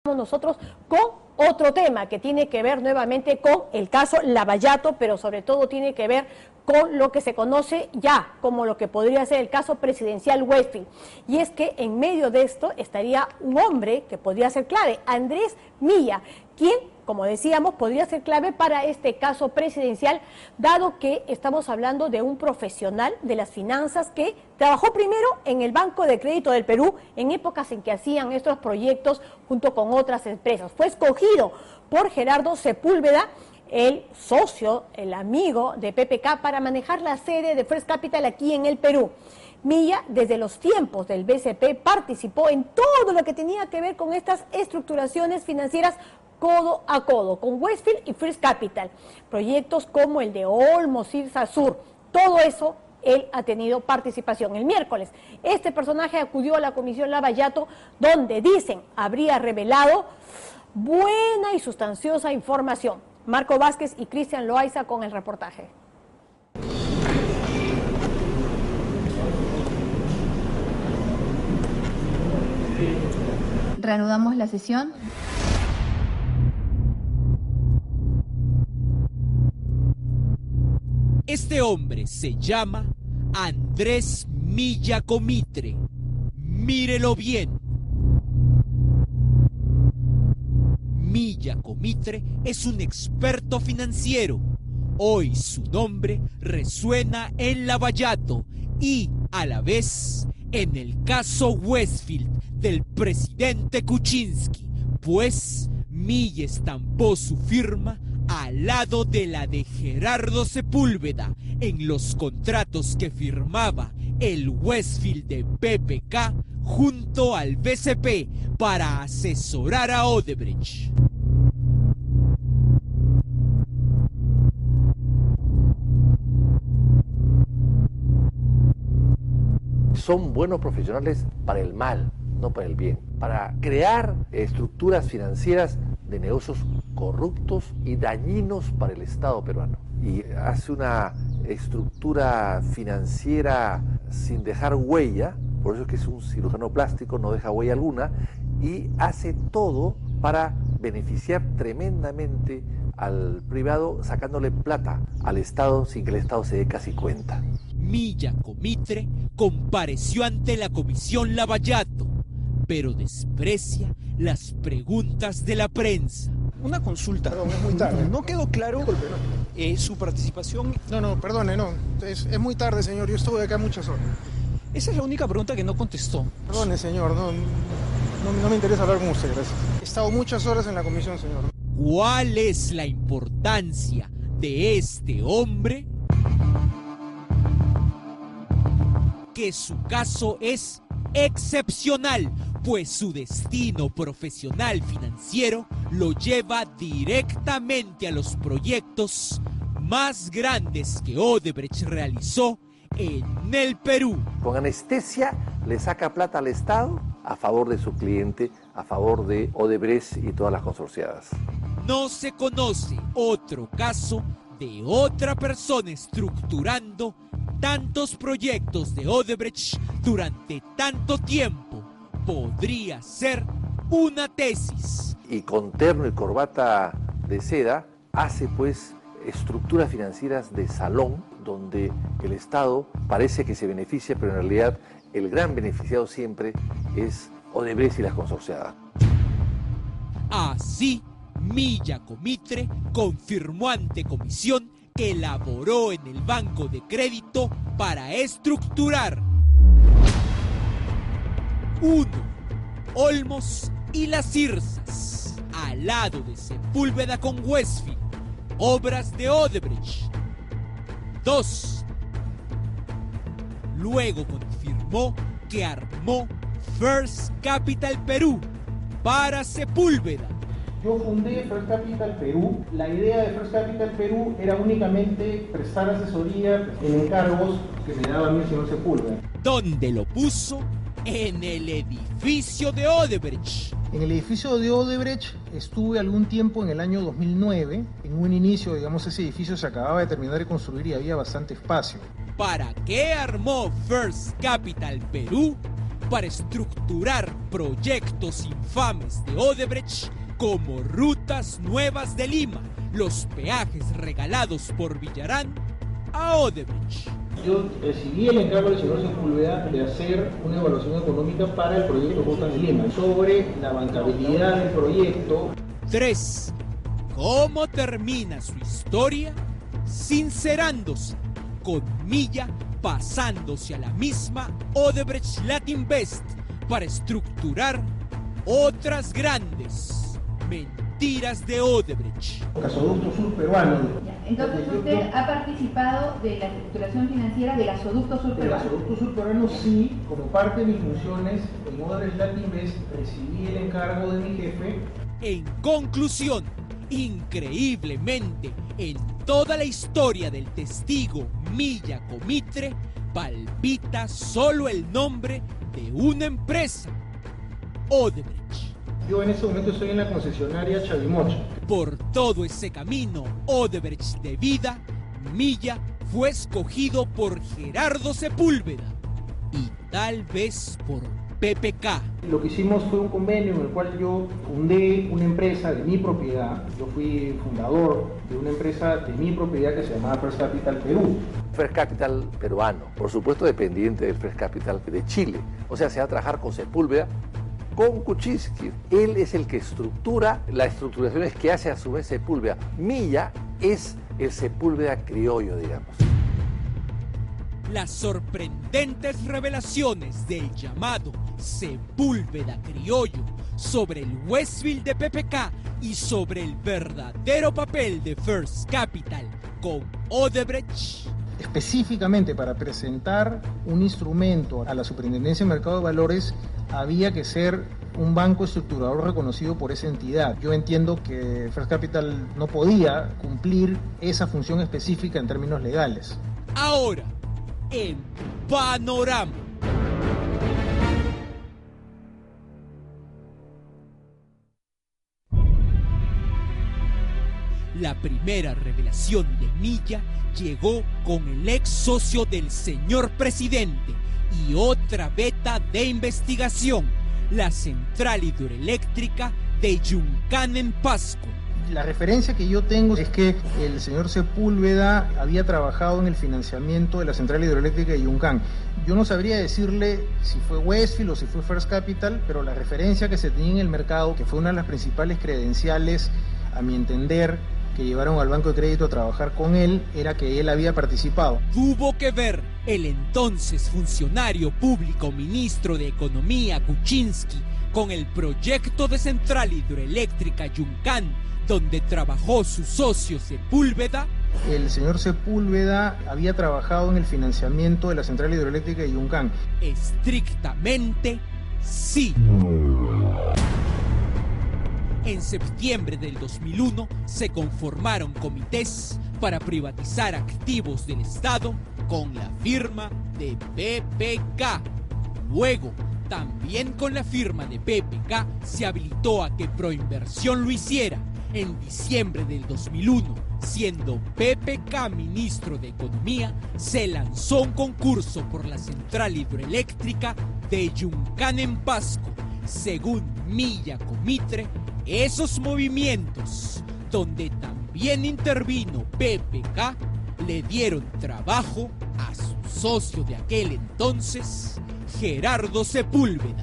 Nosotros con otro tema que tiene que ver nuevamente con el caso Lavallato, pero sobre todo tiene que ver con lo que se conoce ya como lo que podría ser el caso presidencial Westfield. Y es que en medio de esto estaría un hombre que podría ser clave, Andrés Milla, quien, como decíamos, podría ser clave para este caso presidencial, dado que estamos hablando de un profesional de las finanzas que trabajó primero en el Banco de Crédito del Perú en épocas en que hacían estos proyectos junto con otras empresas. Fue escogido por Gerardo Sepúlveda, el socio, el amigo de PPK, para manejar la sede de First Capital aquí en el Perú. Milla, desde los tiempos del BCP, participó en todo lo que tenía que ver con estas estructuraciones financieras codo a codo, con Westfield y First Capital. Proyectos como el de Olmos, Cirsa Sur, todo eso él ha tenido participación. El miércoles, este personaje acudió a la Comisión Lavallato, donde dicen habría revelado buena y sustanciosa información. Marco Vázquez y Cristian Loaiza con el reportaje. Reanudamos la sesión. Este hombre se llama Andrés Milla Comitre. Mírelo bien. Milla Comitre es un experto financiero. Hoy su nombre resuena en Lavallato y, a la vez, en el caso Westfield del presidente Kuczynski, pues Milla estampó su firma al lado de la de Gerardo Sepúlveda en los contratos que firmaba el Westfield de PPK junto al BCP para asesorar a Odebrecht. Son buenos profesionales para el mal, no para el bien, para crear estructuras financieras de negocios corruptos y dañinos para el Estado peruano. Y hace una estructura financiera sin dejar huella, por eso es que es un cirujano plástico, no deja huella alguna, y hace todo para beneficiar tremendamente al privado, sacándole plata al Estado sin que el Estado se dé casi cuenta. Milla Comitre compareció ante la Comisión Lavallato, pero desprecia las preguntas de la prensa. Una consulta. Perdón, es muy tarde. No quedó claro su participación. No, perdone, no. Es muy tarde, señor. Yo estuve acá muchas horas. Esa es la única pregunta que no contestó. Perdone, señor. No me interesa hablar con usted, gracias. He estado muchas horas en la comisión, señor. ¿Cuál es la importancia de este hombre? Que su caso es excepcional, pues su destino profesional financiero lo lleva directamente a los proyectos más grandes que Odebrecht realizó en el Perú. Con anestesia le saca plata al Estado a favor de su cliente, a favor de Odebrecht y todas las consorciadas. No se conoce otro caso de otra persona estructurando tantos proyectos de Odebrecht durante tanto tiempo. Podría ser una tesis. Y con terno y corbata de seda hace pues estructuras financieras de salón donde el Estado parece que se beneficia, pero en realidad el gran beneficiado siempre es Odebrecht y las consorciadas. Así, Milla Comitre confirmó ante comisión que elaboró en el Banco de Crédito para estructurar 1. Olmos y las Cirsas, al lado de Sepúlveda con Westfield, obras de Odebrecht. 2. Luego confirmó que armó First Capital Perú para Sepúlveda. Yo fundé First Capital Perú. La idea de First Capital Perú era únicamente prestar asesoría en encargos que me daba a mí el señor Sepúlveda. ¿Dónde lo puso? En el edificio de Odebrecht. En el edificio de Odebrecht estuve algún tiempo en el año 2009. En un inicio, digamos, ese edificio se acababa de terminar de construir y había bastante espacio. ¿Para qué armó First Capital Perú? para estructurar proyectos infames de Odebrecht como Rutas Nuevas de Lima, los peajes regalados por Villarán a Odebrecht. Yo recibí el encargo del señor Sepúlveda de hacer una evaluación económica para el proyecto Rutas de Lima sobre la bancabilidad del proyecto. 3. ¿Cómo termina su historia? Sincerándose, con Milla pasándose a la misma Odebrecht Latinvest para estructurar otras grandes mentiras de Odebrecht. Gasoducto Sur Peruano. Entonces usted ha participado de la estructuración financiera del gasoducto Sur El Peruano. gasoducto Sur Peruano sí, como parte de mis funciones en Odebrecht Latinvest, recibí el encargo de mi jefe. En conclusión, increíblemente, en toda la historia del testigo Milla Comitre, palpita solo el nombre de una empresa, Odebrecht. Yo en este momento estoy en la concesionaria Chavimocha. Por todo ese camino Odebrecht de vida, Milla fue escogido por Gerardo Sepúlveda y tal vez por PPK. Lo que hicimos fue un convenio en el cual yo fundé una empresa de mi propiedad. Yo fui fundador de una empresa de mi propiedad que se llamaba First Capital Perú. First Capital peruano, por supuesto dependiente del First Capital de Chile. O sea, se va a trabajar con Sepúlveda, con Kuczynski. Él es el que estructura las estructuraciones que hace a su vez Sepúlveda. Milla es el Sepúlveda criollo, digamos. Las sorprendentes revelaciones del llamado Sepúlveda criollo sobre el Westfield de PPK y sobre el verdadero papel de First Capital con Odebrecht. Específicamente para presentar un instrumento a la Superintendencia de Mercado de Valores había que ser un banco estructurador reconocido por esa entidad. Yo entiendo que First Capital no podía cumplir esa función específica en términos legales. Ahora, en Panorama. La primera revelación de Milla llegó con el ex socio del señor presidente y otra beta de investigación, la central hidroeléctrica de Yuncán en Pasco. La referencia que yo tengo es que el señor Sepúlveda había trabajado en el financiamiento de la central hidroeléctrica de Yuncán. Yo no sabría decirle si fue Westfield o si fue First Capital, pero la referencia que se tenía en el mercado, que fue una de las principales credenciales, a mi entender, que llevaron al Banco de Crédito a trabajar con él, era que él había participado. Tuvo que ver el entonces funcionario público ministro de Economía Kuczynski con el proyecto de central hidroeléctrica Yuncán, donde trabajó su socio Sepúlveda. El señor Sepúlveda había trabajado en el financiamiento de la central hidroeléctrica de Yuncán. Estrictamente sí. En septiembre del 2001 se conformaron comités para privatizar activos del Estado con la firma de PPK. Luego, también con la firma de PPK se habilitó a que Proinversión lo hiciera. En diciembre del 2001, siendo PPK ministro de Economía, se lanzó un concurso por la central hidroeléctrica de Yuncán en Pasco. Según Milla Comitre, esos movimientos, donde también intervino PPK, le dieron trabajo a su socio de aquel entonces, Gerardo Sepúlveda.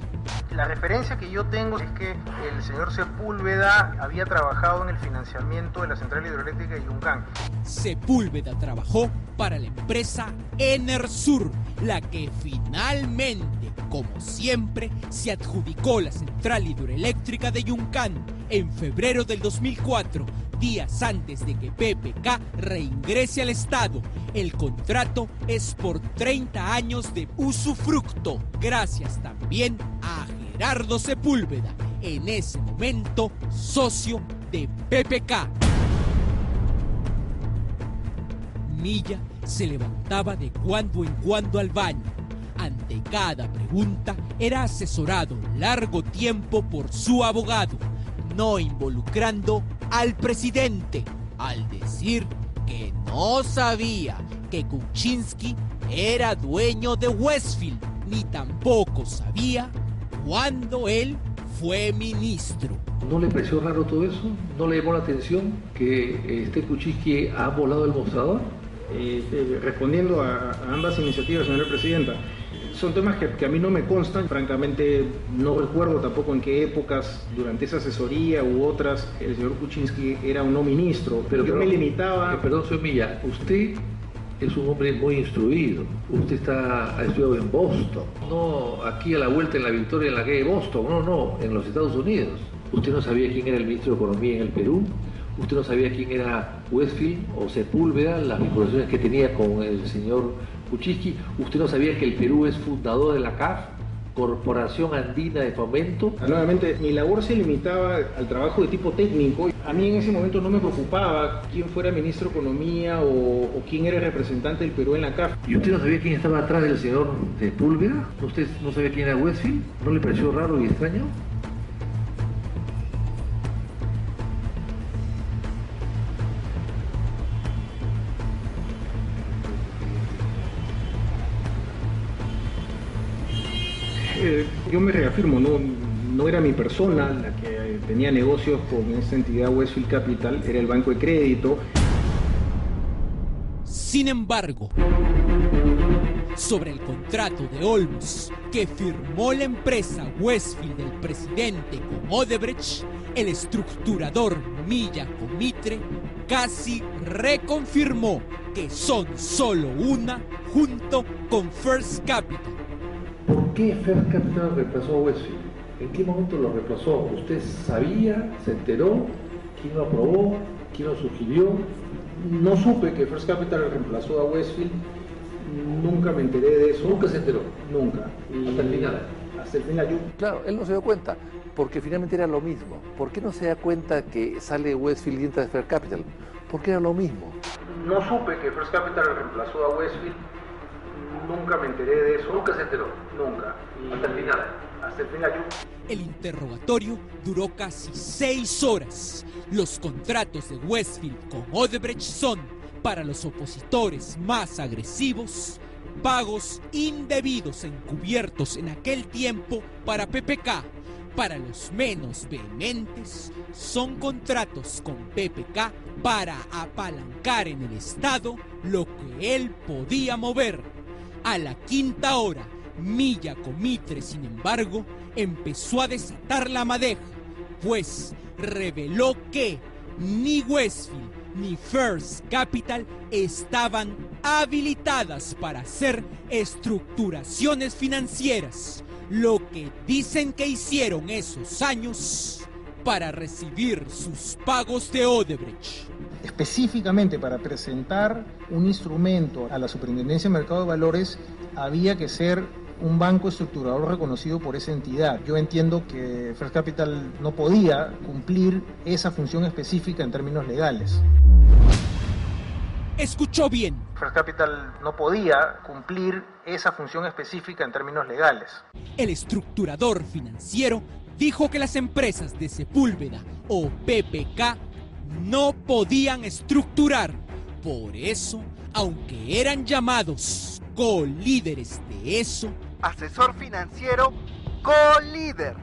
La referencia que yo tengo es que el señor Sepúlveda había trabajado en el financiamiento de la central hidroeléctrica de Yuncán. Sepúlveda trabajó para la empresa Enersur, la que finalmente, como siempre, se adjudicó la central hidroeléctrica de Yuncán en febrero del 2004, días antes de que PPK reingrese al Estado. El contrato es por 30 años de usufructo, gracias también a Gerardo Sepúlveda, en ese momento socio de PPK. Milla se levantaba de cuando en cuando al baño. Ante cada pregunta era asesorado largo tiempo por su abogado, no involucrando al presidente, al decir que no sabía que Kuczynski era dueño de Westfield. ni tampoco sabía cuándo él fue ministro. ¿No le pareció raro todo eso? ¿No le llamó la atención que Kuczynski ha volado el mostrador? Respondiendo a ambas iniciativas, señora presidenta, son temas que a mí no me constan. Francamente, no recuerdo tampoco en qué épocas, durante esa asesoría u otras, el señor Kuczynski era un no ministro. Pero yo me limitaba... Perdón, señor Milla, usted es un hombre muy instruido. Usted ha estudiado en Boston, no aquí a la vuelta en la Victoria en la calle de Boston, no, en los Estados Unidos. ¿Usted no sabía quién era el ministro de Economía en el Perú? ¿Usted no sabía quién era Westfield o Sepúlveda, las vinculaciones que tenía con el señor Kuczynski? ¿Usted no sabía que el Perú es fundador de la CAF, Corporación Andina de Fomento? Nuevamente, mi labor se limitaba al trabajo de tipo técnico. A mí en ese momento no me preocupaba quién fuera ministro de Economía o quién era el representante del Perú en la CAF. ¿Y usted no sabía quién estaba atrás del señor Sepúlveda? ¿Usted no sabía quién era Westfield? ¿No le pareció raro y extraño? Yo me reafirmo, no era mi persona la que tenía negocios con esta entidad Westfield Capital, era el banco de crédito. Sin embargo, sobre el contrato de Olmos que firmó la empresa Westfield del presidente con Odebrecht, el estructurador Milla Comitre casi reconfirmó que son solo una junto con First Capital. ¿Por qué First Capital reemplazó a Westfield? ¿En qué momento lo reemplazó? ¿Usted sabía, se enteró? ¿Quién lo aprobó? ¿Quién lo sugirió? No supe que First Capital reemplazó a Westfield, nunca me enteré de eso. ¿Nunca se enteró? Nunca. ¿Hasta el final? Hasta el final. Claro, él no se dio cuenta, porque finalmente era lo mismo. ¿Por qué no se da cuenta que sale Westfield y entra First Capital? Porque era lo mismo. No supe que First Capital reemplazó a Westfield, nunca me enteré de eso. ¿Nunca se enteró? Nunca. ¿Hasta el final? Hasta el final. El interrogatorio duró casi 6 horas. Los contratos de Westfield con Odebrecht son, para los opositores más agresivos, pagos indebidos encubiertos en aquel tiempo para PPK. Para los menos vehementes, son contratos con PPK para apalancar en el Estado lo que él podía mover. A la quinta hora, Milla Comitre, sin embargo, empezó a desatar la madeja, pues reveló que ni Westfield ni First Capital estaban habilitadas para hacer estructuraciones financieras, lo que dicen que hicieron esos años para recibir sus pagos de Odebrecht. Específicamente para presentar un instrumento a la Superintendencia de Mercado de Valores había que ser un banco estructurador reconocido por esa entidad. Yo entiendo que First Capital no podía cumplir esa función específica en términos legales. Escuchó bien. First Capital no podía cumplir esa función específica en términos legales. El estructurador financiero dijo que las empresas de Sepúlveda o PPK no podían estructurar. Por eso, aunque eran llamados co-líderes de eso, asesor financiero co-líder,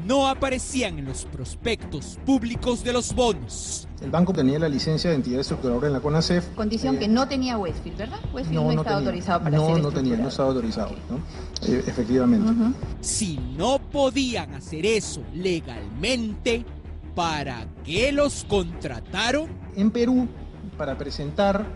no aparecían en los prospectos públicos de los bonos. El banco tenía la licencia de entidad estructuradora en la CONACEF. Condición que no tenía Westfield, ¿verdad? Westfield no estaba autorizado para ser no estaba autorizado, ¿no? Efectivamente. Si no podían hacer eso legalmente, ¿para qué los contrataron? En Perú, para presentar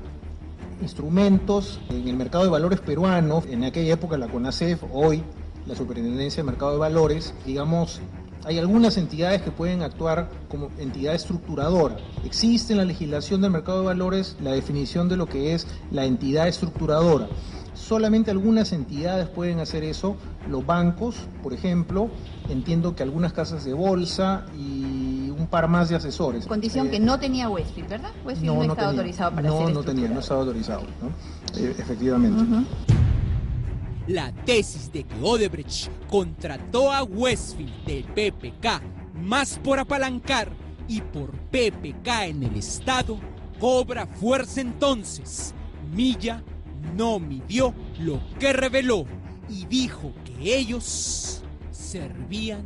instrumentos en el mercado de valores peruano, en aquella época la CONACEF, hoy la Superintendencia de Mercado de Valores, digamos, hay algunas entidades que pueden actuar como entidad estructuradora. Existe en la legislación del mercado de valores la definición de lo que es la entidad estructuradora. Solamente algunas entidades pueden hacer eso, los bancos, por ejemplo, entiendo que algunas casas de bolsa y un par más de asesores. Condición que no tenía Westfield, ¿verdad? Westfield no estaba autorizado para ser estructurador. No estaba autorizado, ¿no? Efectivamente. La tesis de que Odebrecht contrató a Westfield del PPK más por apalancar y por PPK en el Estado cobra fuerza entonces. Milla no midió lo que reveló y dijo que ellos servían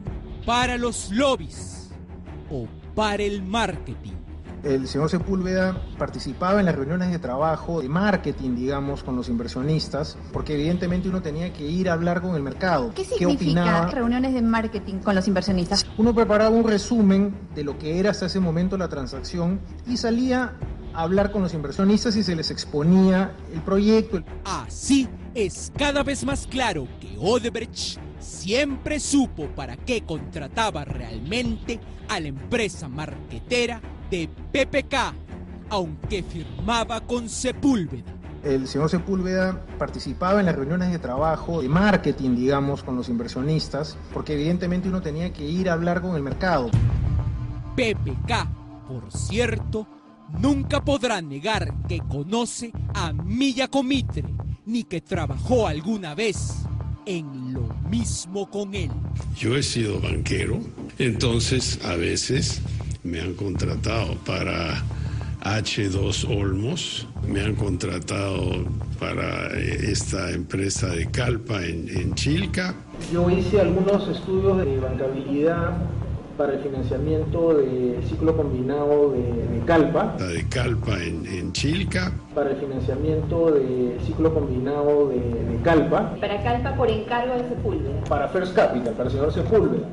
para los lobbies o para el marketing. El señor Sepúlveda participaba en las reuniones de trabajo, de marketing, digamos, con los inversionistas, porque evidentemente uno tenía que ir a hablar con el mercado. ¿Qué significa reuniones de marketing con los inversionistas? Uno preparaba un resumen de lo que era hasta ese momento la transacción y salía a hablar con los inversionistas y se les exponía el proyecto. Así es cada vez más claro que Odebrecht siempre supo para qué contrataba realmente a la empresa marquetera de PPK, aunque firmaba con Sepúlveda. El señor Sepúlveda participaba en las reuniones de trabajo, de marketing, digamos, con los inversionistas, porque evidentemente uno tenía que ir a hablar con el mercado. PPK, por cierto, nunca podrá negar que conoce a Milla Comitre, ni que trabajó alguna vez en lo mismo con él. Yo he sido banquero, entonces a veces me han contratado para H2 Olmos, me han contratado para esta empresa de Calpa en Chilca. Yo hice algunos estudios de bancabilidad para el financiamiento de ciclo combinado de Calpa. La de Calpa en Chilca. Para el financiamiento de ciclo combinado de Calpa. Para Calpa por encargo de Sepúlveda. Para First Capital, para el señor Sepúlveda.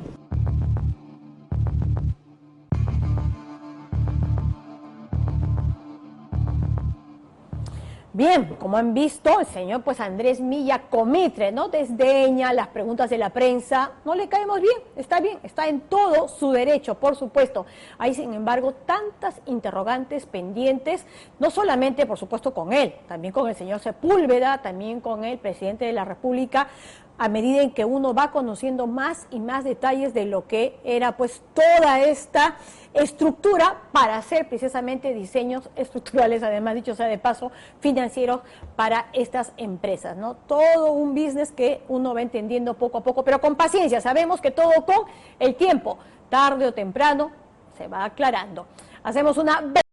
Bien, como han visto, el señor pues Andrés Milla Comitre no desdeña las preguntas de la prensa, no le caemos bien, está en todo su derecho, por supuesto. Hay, sin embargo, tantas interrogantes pendientes, no solamente, por supuesto, con él, también con el señor Sepúlveda, también con el presidente de la República, a medida en que uno va conociendo más y más detalles de lo que era pues toda esta estructura para hacer precisamente diseños estructurales, además dicho sea de paso, financieros para estas empresas, ¿no? Todo un business que uno va entendiendo poco a poco, pero con paciencia. Sabemos que todo con el tiempo, tarde o temprano, se va aclarando. Hacemos una